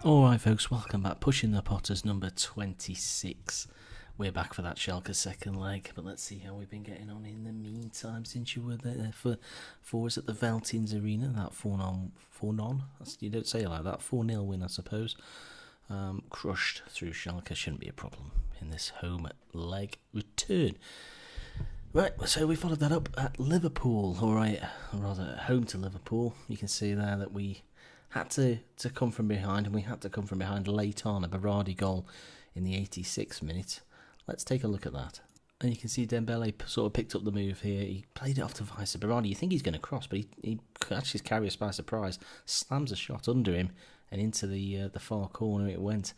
Alright folks, welcome back. Pushing the Potters number 26. We're back for that Schalke second leg, but let's see how we've been getting on in the meantime since you were there for us at the Veltins Arena. That 4-0, you don't say it like that, 4-0 win I suppose. Crushed through Schalke, shouldn't be a problem in this home leg return. Right, so we followed that up at Liverpool, alright, or rather home to Liverpool. You can see there that we had to come from behind, and we had to come from behind late on, a Berardi goal in the 86th minute. Let's take a look at that. And you can see Dembele sort of picked up the move here. He played it off to Vice Berardi. You think he's going to cross, but he catches Karius by surprise, slams a shot under him, and into the far corner it went.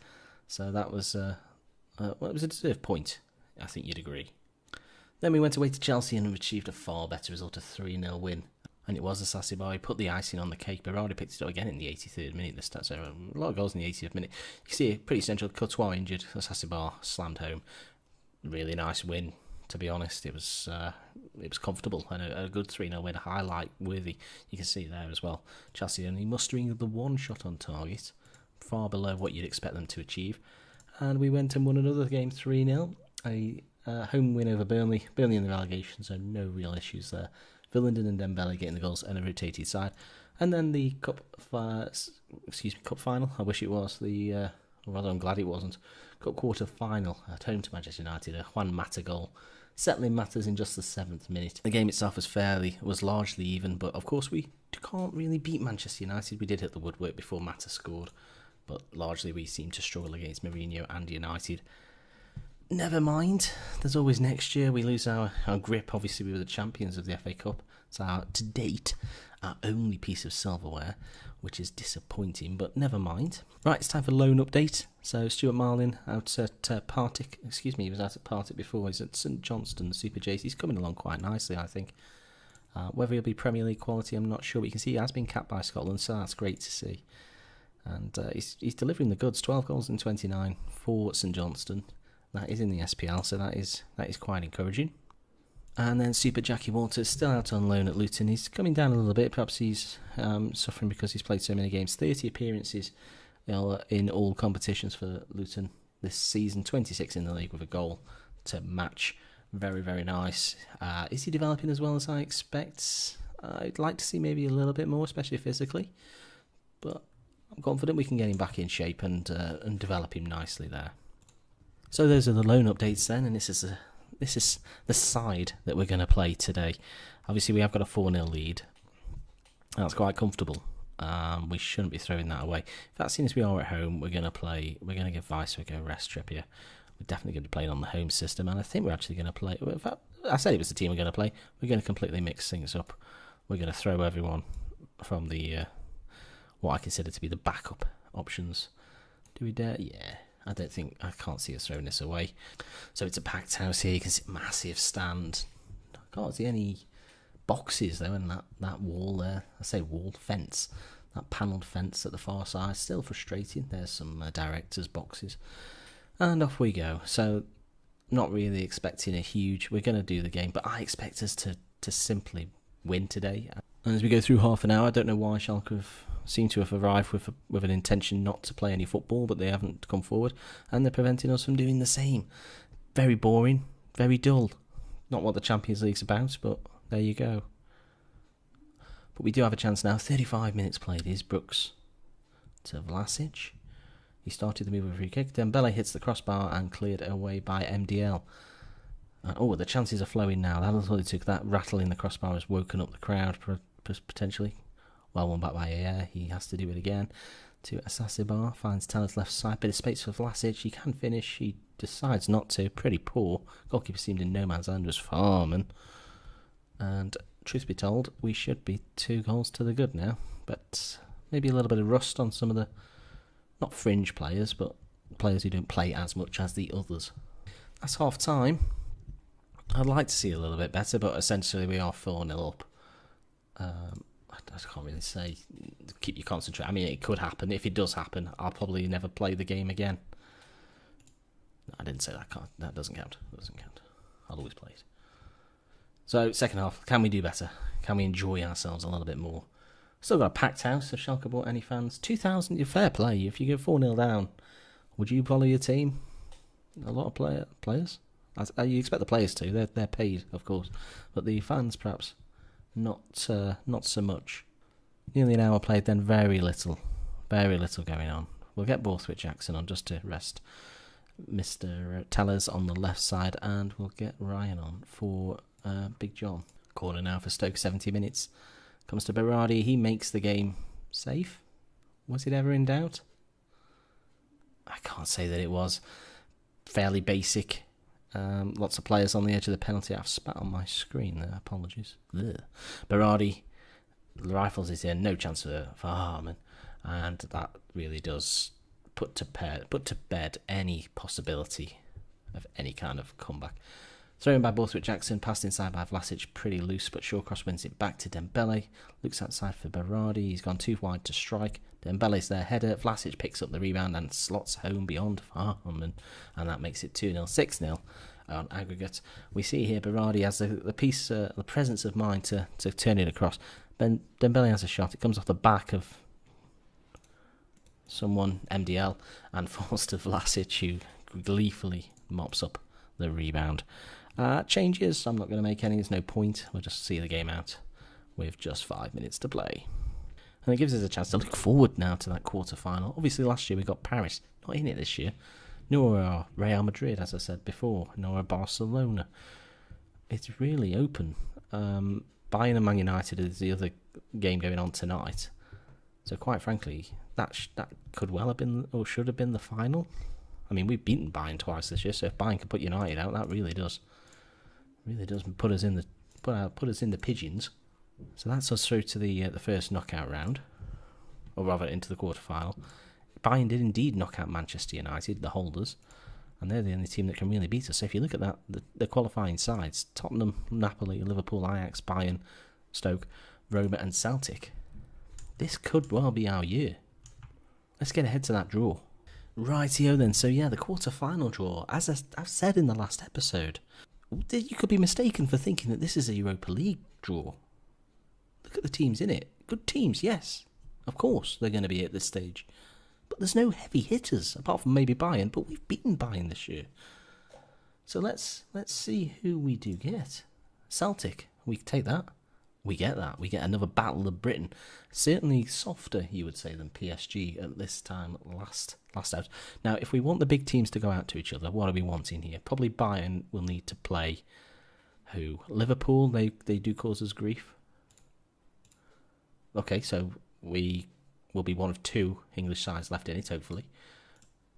So that was it was a deserved point, I think you'd agree. Then we went away to Chelsea and achieved a far better result, a 3-0 win. And it was a sassy boy. He put the icing on the cake. Berardi picked it up again in the 83rd minute. The stats are a lot of goals in the 80th minute. You can see it pretty central. Courtois injured. Sassibar slammed home. Really nice win, to be honest. It was comfortable and a good 3-0 win. Highlight worthy. You can see there as well. Chelsea only mustering the one shot on target, far below what you'd expect them to achieve. And we went and won another game 3-0. A home win over Burnley. Burnley in the relegation, so no real issues there. Villenden and Dembele getting the goals and a rotated side. And then the cup final, I wish it was, or rather I'm glad it wasn't, cup quarter final at home to Manchester United, a Juan Mata goal, settling matters in just the 7th minute. The game itself was largely even, but of course we can't really beat Manchester United. We did hit the woodwork before Mata scored, but largely we seem to struggle against Mourinho and United. Never mind, there's always next year. We lose our grip. Obviously we were the champions of the FA Cup. It's to date our only piece of silverware, which is disappointing, but never mind. Right, it's time for loan update. So Stuart Marlin out at Partick, he was out at Partick before. He's at St Johnstone, the Super Jays. He's coming along quite nicely, I think. Whether he'll be Premier League quality, I'm not sure, but you can see he has been capped by Scotland, so that's great to see. And he's delivering the goods. 12 goals in 29 for St Johnstone. That is in the SPL, so that is quite encouraging. And then Super Jackie Walters still out on loan at Luton. He's coming down a little bit. Perhaps he's suffering because he's played so many games. 30 appearances in all competitions for Luton this season. 26 in the league with a goal to match. Very, very nice. Is he developing as well as I expect? I'd like to see maybe a little bit more, especially physically. But I'm confident we can get him back in shape and develop him nicely there. So those are the loan updates then, and this is the side that we're going to play today. Obviously we have got a 4-0 lead. That's quite comfortable. We shouldn't be throwing that away. In fact, seeing as we are at home, we're going to give Vice a go, rest Trippier. We're definitely going to be playing on the home system, and I think we're actually going to play. In fact, I said it was the team we're going to play. We're going to completely mix things up. We're going to throw everyone from the what I consider to be the backup options. Do we dare? Yeah. I can't see us throwing this away. So it's a packed house here. You can see a massive stand. I can't see any boxes though in that wall there. I say wall, fence. That panelled fence at the far side. Still frustrating. There's some directors' boxes. And off we go. So not really expecting a huge... We're going to do the game, but I expect us to simply win today. And as we go through half an hour, I don't know why Schalke seem to have arrived with an intention not to play any football, but they haven't come forward, and they're preventing us from doing the same. Very boring, very dull. Not what the Champions League's about, but there you go. But we do have a chance now. 35 minutes played is Brooks to Vlasic. He started the move with a free kick. Dembele hits the crossbar and cleared away by MDL. The chances are flowing now. That's all it took. That rattle in the crossbar has woken up the crowd, potentially. Well, one back by Ayer. He has to do it again. To Asasibar. Finds Teller's left side. Bit of space for Vlasic. He can finish. He decides not to. Pretty poor. Goalkeeper seemed in no man's land. Was Farman. And truth be told, we should be 2 goals to the good now. But maybe a little bit of rust on some of the, not fringe players, but players who don't play as much as the others. That's half time. I'd like to see a little bit better, but essentially we are 4-0 up. I can't really say. Keep you concentrated. I mean, it could happen. If it does happen, I'll probably never play the game again. No, I didn't say that. That doesn't count. I'll always play it. So, second half, can we do better? Can we enjoy ourselves a little bit more? Still got a packed house. Have Schalke bought any fans? 2,000, fair play. If you go 4-0 down, would you follow your team? A lot of players. You expect the players to. They're paid, of course. But the fans, perhaps, not so much. Nearly an hour played, then very little going on. We'll get Borthwick Jackson on just to rest Mr. Tellers on the left side, and we'll get Ryan on for Big John. Corner now for Stoke, 70 minutes. Comes to Berardi. He makes the game safe. Was it ever in doubt? I can't say that it was. Fairly basic. Lots of players on the edge of the penalty. I've spat on my screen there. Apologies. Ugh. Berardi rifles it in. No chance for Harman. And that really does put to bed any possibility of any kind of comeback. Thrown by Borthwick Jackson, passed inside by Vlasic, pretty loose, but Shawcross wins it back to Dembele. Looks outside for Berardi. He's gone too wide to strike. Dembele's their header. Vlasic picks up the rebound and slots home beyond Farman, and that makes it 2-0, 6-0 on aggregate. We see here Berardi has the presence of mind to turn it across. Dembele has a shot. It comes off the back of someone, MDL, and falls to Vlasic, who gleefully mops up the rebound. Changes, I'm not going to make any, there's no point. We'll just see the game out with just 5 minutes to play. And it gives us a chance to look forward now to that quarter-final. Obviously last year we got Paris, not in it this year. Nor Real Madrid, as I said before, nor Barcelona. It's really open. Bayern and Man United is the other game going on tonight. So quite frankly, that could well have been, or should have been, the final. I mean, we've beaten Bayern twice this year, so if Bayern can put United out, that really does put us in the pigeons. So that's us through to the first knockout round, or rather into the quarter-final. Bayern did indeed knock out Manchester United, the holders, and they're the only team that can really beat us. So if you look at that, the qualifying sides: Tottenham, Napoli, Liverpool, Ajax, Bayern, Stoke, Roma, and Celtic. This could well be our year. Let's get ahead to that draw. Rightio then, so yeah, the quarter-final draw. As I've said in the last episode, you could be mistaken for thinking that this is a Europa League draw. Look at the teams in it. Good teams, yes. Of course they're going to be at this stage. But there's no heavy hitters, apart from maybe Bayern, but we've beaten Bayern this year. So let's see who we do get. Celtic, we take that. We get that. We get another Battle of Britain. Certainly softer, you would say, than PSG at this time last out. Now, if we want the big teams to go out to each other, what are we wanting here? Probably Bayern will need to play who? Liverpool, they do cause us grief. Okay, so we will be one of two English sides left in it, hopefully.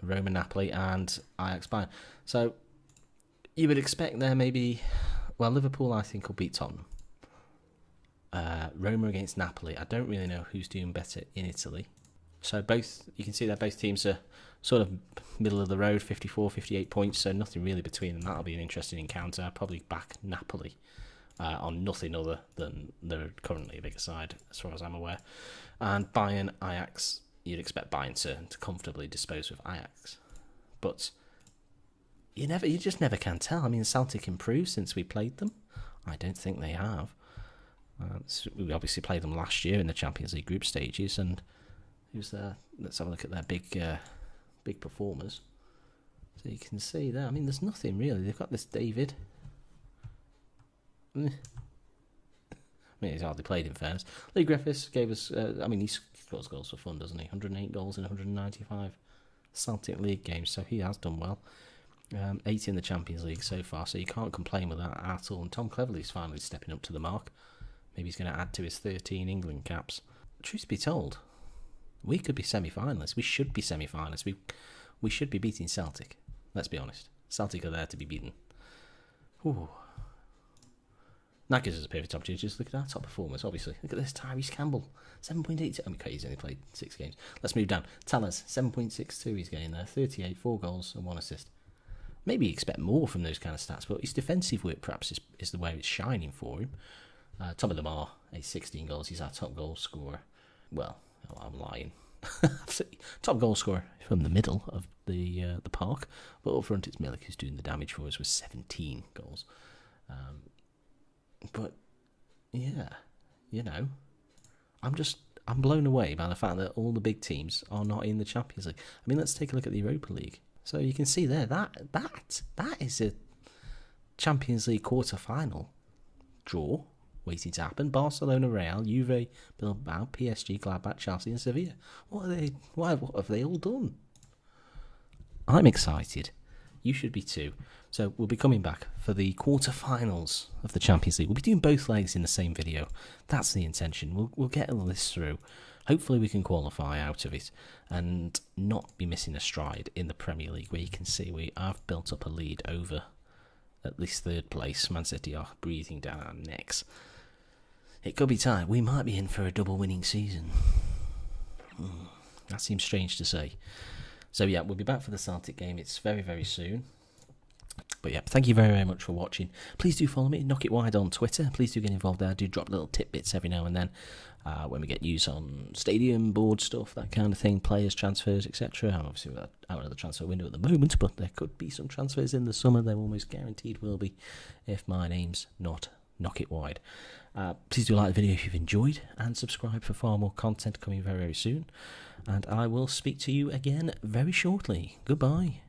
Roma, Napoli, and Ajax Bayern. So you would expect there maybe... Well, Liverpool, I think, will beat Tottenham. Roma against Napoli. I don't really know who's doing better in Italy. So you can see that both teams are sort of middle of the road, 54, 58 points, so nothing really between them. That'll be an interesting encounter. I'll probably back Napoli on nothing other than they're currently a bigger side, as far as I'm aware. And Bayern, Ajax, you'd expect Bayern to comfortably dispose with Ajax. But you just never can tell. I mean, Celtic improved since we played them. I don't think they have. We obviously played them last year in the Champions League group stages, and who's there? Let's have a look at their big performers. So you can see there. I mean, there's nothing really. They've got this David. I mean, he's hardly played, in fairness. Lee Griffiths gave us... he scores goals for fun, doesn't he? 108 goals in 195 Celtic League games, so he has done well. 80 in the Champions League so far, so you can't complain with that at all. And Tom Cleverley's finally stepping up to the mark. Maybe he's going to add to his 13 England caps. Truth be told, we could be semi-finalists. We should be semi-finalists. We should be beating Celtic. Let's be honest. Celtic are there to be beaten. Ooh. That gives us a perfect opportunity to just look at our top performers, obviously. Look at this, Tyrese Campbell, 7.82. Okay, he's only played 6 games. Let's move down. Tellers, 7.62 he's getting there. 38, 4 goals and 1 assist. Maybe you expect more from those kind of stats, but his defensive work perhaps is the way it's shining for him. Tom of them are 16 goals. He's our top goal scorer. Well, I'm lying. Top goal scorer from the middle of the park, but up front it's Milik who's doing the damage for us with 17 goals. But yeah, I'm just I'm blown away by the fact that all the big teams are not in the Champions League. I mean, let's take a look at the Europa League. So you can see there, that is a Champions League quarter-final draw waiting to happen. Barcelona, Real, Juve, Bilbao, PSG, Gladbach, Chelsea and Sevilla. What have they all done? I'm excited. You should be too. So we'll be coming back for the quarter-finals of the Champions League. We'll be doing both legs in the same video. That's the intention. We'll get all this through. Hopefully we can qualify out of it and not be missing a stride in the Premier League, where you can see we have built up a lead over at least third place. Man City are breathing down our necks. It could be time. We might be in for a double winning season. That seems strange to say. So yeah, we'll be back for the Celtic game. It's very, very soon. But yeah, thank you very, very much for watching. Please do follow me, Knock It Wide on Twitter. Please do get involved there. I do drop little tidbits every now and then when we get news on stadium, board stuff, that kind of thing, players, transfers, etc. I'm obviously out of the transfer window at the moment, but there could be some transfers in the summer. There almost guaranteed will be if my name's not Knock It Wide. Please do like the video if you've enjoyed, and subscribe for far more content coming very, very soon. And I will speak to you again very shortly. Goodbye.